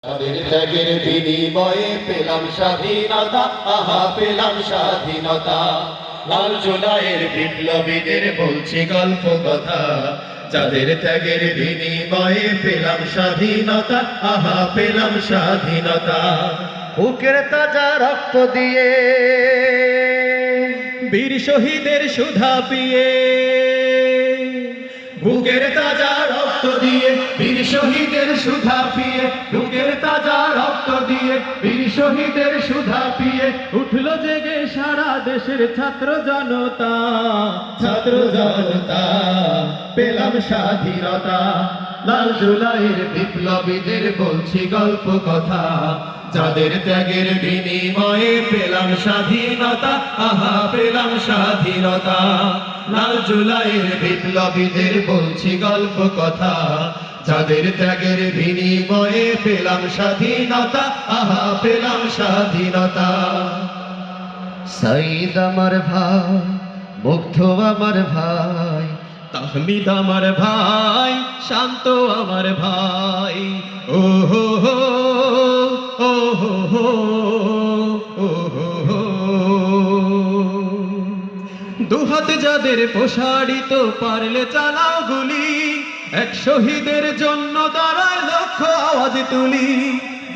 তাদের ত্যাগের বিনিময়ে পেলাম স্বাধীনতা, আহা পেলাম স্বাধীনতা। লাল জুলাইয়ের বিপ্লবীদের বলছি গল্প কথা, যাদের ত্যাগের বিনিময়ে পেলাম স্বাধীনতা, আহা পেলাম স্বাধীনতা। বুকের তাজা রক্ত দিয়ে বীর শহীদের সুধা পিয়ে, বুকের তাজা রক্ত দিয়ে বীর শহীদের সুধা পিয়ে, বুকের তাজা রক্ত দিয়ে বীর শহীদের সুধা পিয়ে উঠলো জেগে সারা দেশের ছাত্র জনতা, ছাত্র জনতা পেলাম স্বাধীনতা। লাল জুলাইয়ের বিপ্লবীদের বলছি গল্প কথা, যাদের ত্যাগের বিনিময়ে পেলাম স্বাধীনতা, আহা পেলাম স্বাধীনতা। লাল জুলাইয়ের বিপ্লবীদের বলছি গল্প কথা, যাদের ত্যাগের বিনিময়ে পেলাম স্বাধীনতা, আহা পেলাম স্বাধীনতা। সাইদ আমার ভাই, মুগ্ধ আমার ভাই, তাহমিদ আমার ভাই, শান্ত আমার ভাই, ও হো হো ও হো হো ও হো হো। দুহাত যাদের প্রসারিত পারলে চালাও গুলি, এক শহীদের জন্য দাঁড়ায় লক্ষ আওয়াজ তুলি।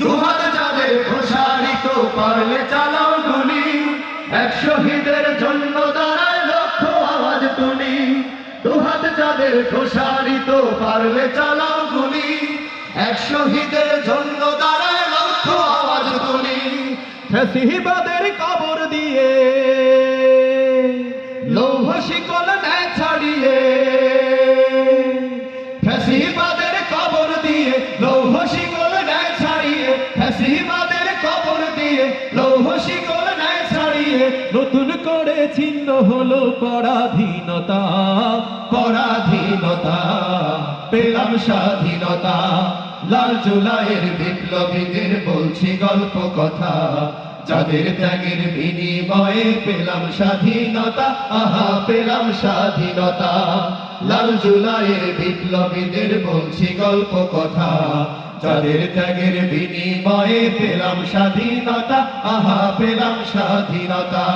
দুহাত যাদের প্রসারিত পারলে চালাও গুলি, এক শহীদের জন্য দাঁড়ায় লক্ষ আওয়াজ তুলি। দুহাত যাদের প্রসারিত পারলে চালাও গুলি, এক শহীদের জন্য দাঁড়ায় লক্ষ আওয়াজ তুলি। ফ্যাসিবাদের কবর দিয়ে লৌহ শিকল নেয় ছাড়িয়ে, ফ্যাসিবাদের কবর দিয়ে লৌহ শিকল নেয় ছাড়িয়ে, ফ্যাসিবাদের কবর দিয়ে লৌহ শিকল নেয় ছাড়িয়ে নতুন করে ছিন্ন হলো পরাধীনতা, পরাধীনতা পেলাম স্বাধীনতা। লাল জুলাইয়ের বিপ্লবীদের বলছি গল্প কথা, যাদের ত্যাগের বিনিময়ে পেলাম স্বাধীনতা, আহা পেলাম স্বাধীনতা। লাল জুলাইয়ের বিপ্লবীদের বলছি গল্প কথা, যাদের ত্যাগের বিনিময়ে পেলাম স্বাধীনতা, আহা পেলাম স্বাধীনতা।